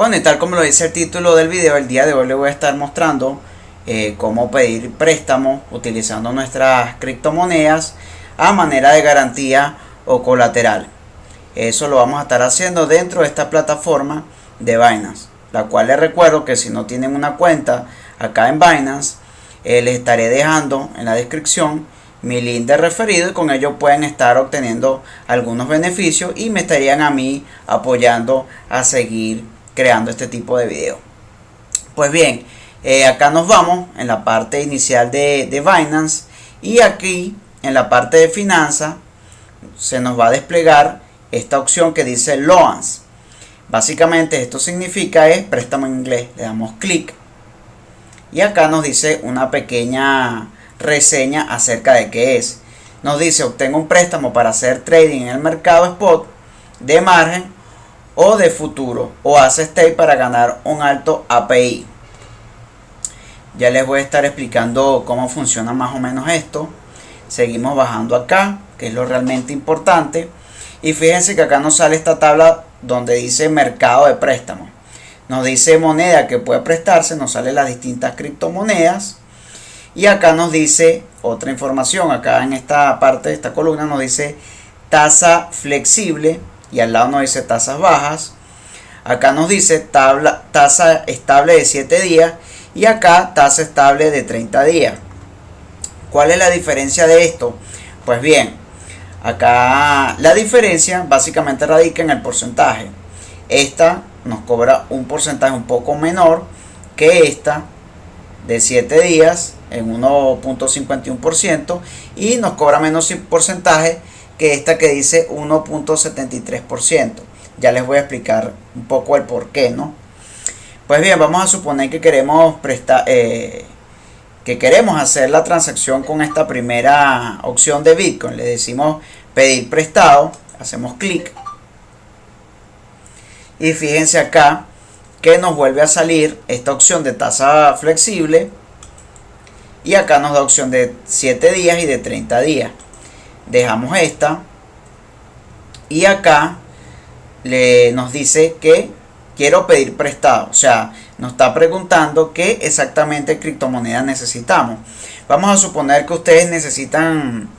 Bueno, y tal como lo dice el título del video, el día de hoy les voy a estar mostrando cómo pedir préstamos utilizando nuestras criptomonedas a manera de garantía o colateral. Eso lo vamos a estar haciendo dentro de esta plataforma de Binance, la cual les recuerdo que si no tienen una cuenta acá en Binance, les estaré dejando en la descripción mi link de referido y con ello pueden estar obteniendo algunos beneficios y me estarían a mí apoyando a seguir creando este tipo de video. Pues bien, acá nos vamos en la parte inicial de Binance y aquí en la parte de finanzas se nos va a desplegar esta opción que dice Loans. Básicamente esto significa es préstamo en inglés. Le damos clic y acá nos dice una pequeña reseña acerca de qué es. Nos dice: obtenga un préstamo para hacer trading en el mercado spot, de margen o de futuro, o hace stake para ganar un alto API. Ya les voy a estar explicando cómo funciona más o menos esto. Seguimos bajando acá, que es lo realmente importante, y fíjense que acá nos sale esta tabla donde dice mercado de préstamos. Nos dice moneda que puede prestarse, nos salen las distintas criptomonedas. Y acá nos dice otra información. Acá en esta parte de esta columna nos dice tasa flexible y al lado nos dice tasas bajas. Acá nos dice tasa estable de 7 días y acá tasa estable de 30 días. ¿Cuál es la diferencia de esto? Pues bien, acá la diferencia básicamente radica en el porcentaje. Esta nos cobra un porcentaje un poco menor que esta de 7 días en 1.51% y nos cobra menos porcentaje que esta que dice 1.73%. Ya les voy a explicar un poco el por qué, ¿no? Pues bien, vamos a suponer que queremos hacer la transacción con esta primera opción de Bitcoin. Le decimos pedir prestado, hacemos clic y fíjense acá que nos vuelve a salir esta opción de tasa flexible y acá nos da opción de 7 días y de 30 días. Dejamos esta y acá nos dice que quiero pedir prestado, o sea, nos está preguntando qué exactamente criptomonedas necesitamos. Vamos a suponer que ustedes necesitan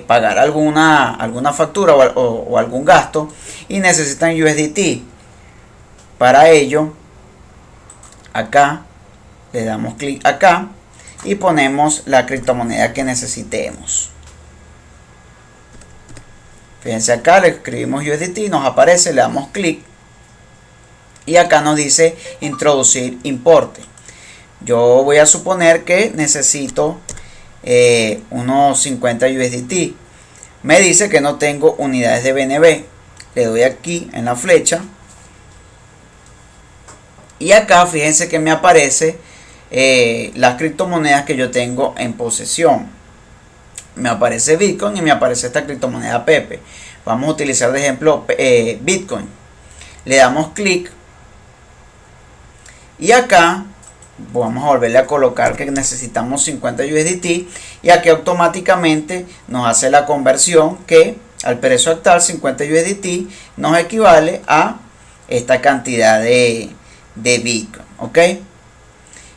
pagar alguna factura o algún gasto y necesitan USDT. Para ello, acá le damos clic acá y ponemos la criptomoneda que necesitemos. Fíjense acá, le escribimos USDT, nos aparece, le damos clic y acá nos dice introducir importe. Yo voy a suponer que necesito unos 50 USDT. Me dice que no tengo unidades de BNB. Le doy aquí en la flecha y acá fíjense que me aparece las criptomonedas que yo tengo en posesión. Me aparece Bitcoin y me aparece esta criptomoneda Pepe. Vamos a utilizar de ejemplo Bitcoin. Le damos clic y acá vamos a volverle a colocar que necesitamos 50 USDT y aquí automáticamente nos hace la conversión que al precio actual 50 USDT nos equivale a esta cantidad de Bitcoin, ¿ok?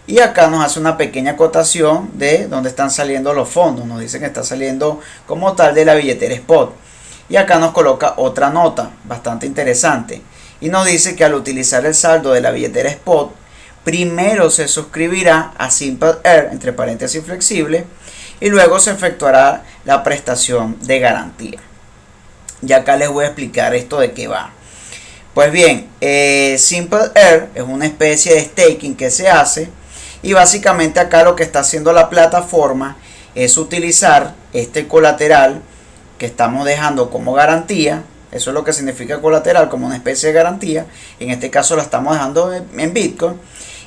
Y acá nos hace una pequeña acotación de dónde están saliendo los fondos. Nos dice que está saliendo como tal de la billetera Spot. Y acá nos coloca otra nota bastante interesante. Y nos dice que al utilizar el saldo de la billetera Spot, primero se suscribirá a Simple Air, entre paréntesis flexible, y luego se efectuará la prestación de garantía. Y acá les voy a explicar esto de qué va. Pues bien, Simple Air es una especie de staking que se hace y básicamente acá lo que está haciendo la plataforma es utilizar este colateral que estamos dejando como garantía. Eso es lo que significa colateral, como una especie de garantía. En este caso la estamos dejando en Bitcoin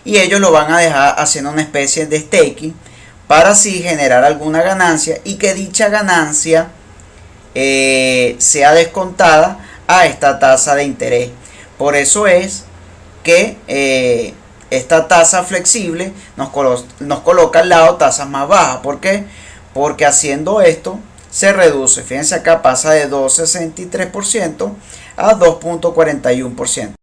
y ellos lo van a dejar haciendo una especie de staking para así generar alguna ganancia y que dicha ganancia sea descontada a esta tasa de interés. Por eso es que esta tasa flexible nos coloca al lado tasas más bajas. ¿Por qué? Porque haciendo esto se reduce. Fíjense acá, pasa de 2.63% a 2.41%.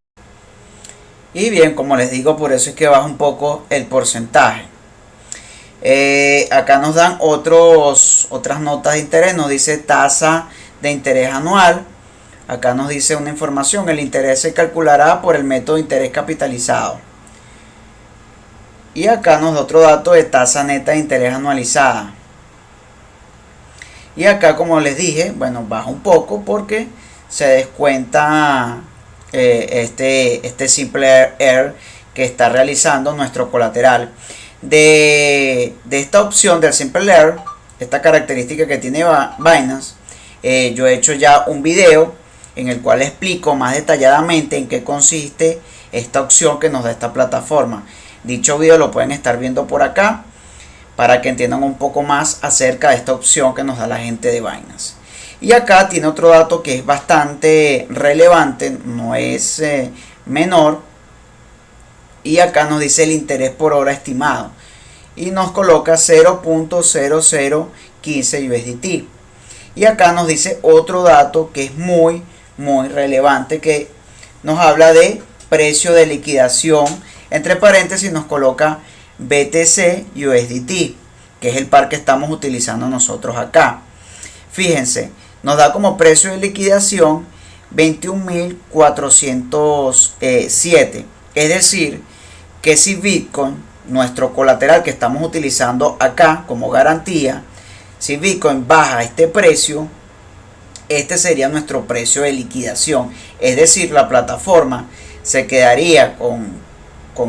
Y bien, como les digo, por eso es que baja un poco el porcentaje. Acá nos dan otras notas de interés. Nos dice tasa de interés anual. Acá nos dice una información: el interés se calculará por el método de interés capitalizado. Y acá nos da otro dato de tasa neta de interés anualizada. Y acá, como les dije, bueno, baja un poco porque se descuenta este simple ERN que está realizando nuestro colateral. De esta opción del simple ERN, esta característica que tiene Binance, yo he hecho ya un video en el cual explico más detalladamente en qué consiste esta opción que nos da esta plataforma. Dicho video lo pueden estar viendo por acá para que entiendan un poco más acerca de esta opción que nos da la gente de Binance. Y acá tiene otro dato que es bastante relevante, no es menor. Y acá nos dice el interés por hora estimado y nos coloca 0.0015 USDT. Y acá nos dice otro dato que es muy relevante, que nos habla de precio de liquidación. Entre paréntesis nos coloca BTC USDT, que es el par que estamos utilizando nosotros acá. Fíjense, nos da como precio de liquidación 21.407. Es decir, que si Bitcoin, nuestro colateral que estamos utilizando acá como garantía, si Bitcoin baja este precio, este sería nuestro precio de liquidación. Es decir, la plataforma se quedaría con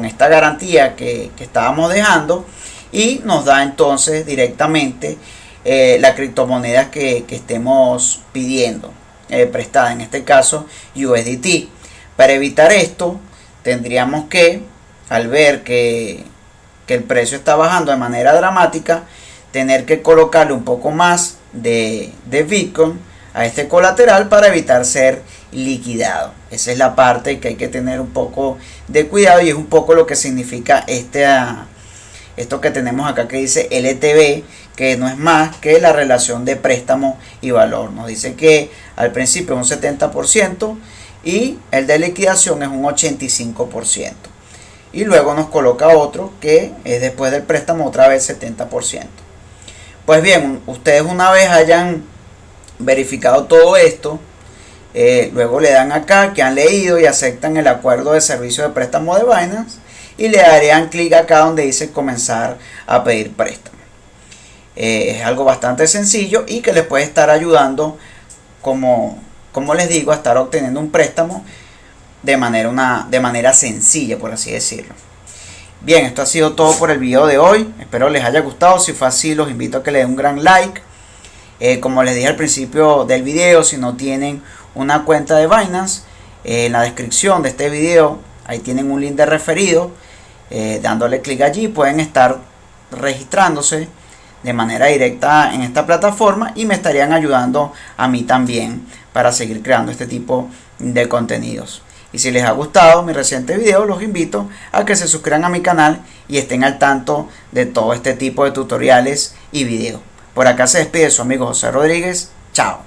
esta garantía que estábamos dejando y nos da entonces directamente la criptomoneda que estemos pidiendo prestada, en este caso USDT. Para evitar esto, tendríamos que, al ver que el precio está bajando de manera dramática, tener que colocarle un poco más de Bitcoin a este colateral para evitar ser liquidado. Esa es la parte que hay que tener un poco de cuidado, y es un poco lo que significa esto que tenemos acá que dice LTV, que no es más que la relación de préstamo y valor. Nos dice que al principio es un 70% y el de liquidación es un 85%. Y luego nos coloca otro que es después del préstamo otra vez 70%. Pues bien, ustedes una vez hayan verificado todo esto, luego le dan acá que han leído y aceptan el acuerdo de servicio de préstamo de Binance y le darían clic acá donde dice comenzar a pedir préstamo. Es algo bastante sencillo y que les puede estar ayudando, como les digo, a estar obteniendo un préstamo de manera sencilla, por así decirlo. Bien, esto ha sido todo por el video de hoy. Espero les haya gustado. Si fue así, los invito a que le den un gran like. Como les dije al principio del video, si no tienen una cuenta de Binance, en la descripción de este video ahí tienen un link de referido. Dándole clic allí pueden estar registrándose de manera directa en esta plataforma y me estarían ayudando a mí también para seguir creando este tipo de contenidos. Y si les ha gustado mi reciente video, los invito a que se suscriban a mi canal y estén al tanto de todo este tipo de tutoriales y videos. Por acá se despide su amigo José Rodríguez. Chao.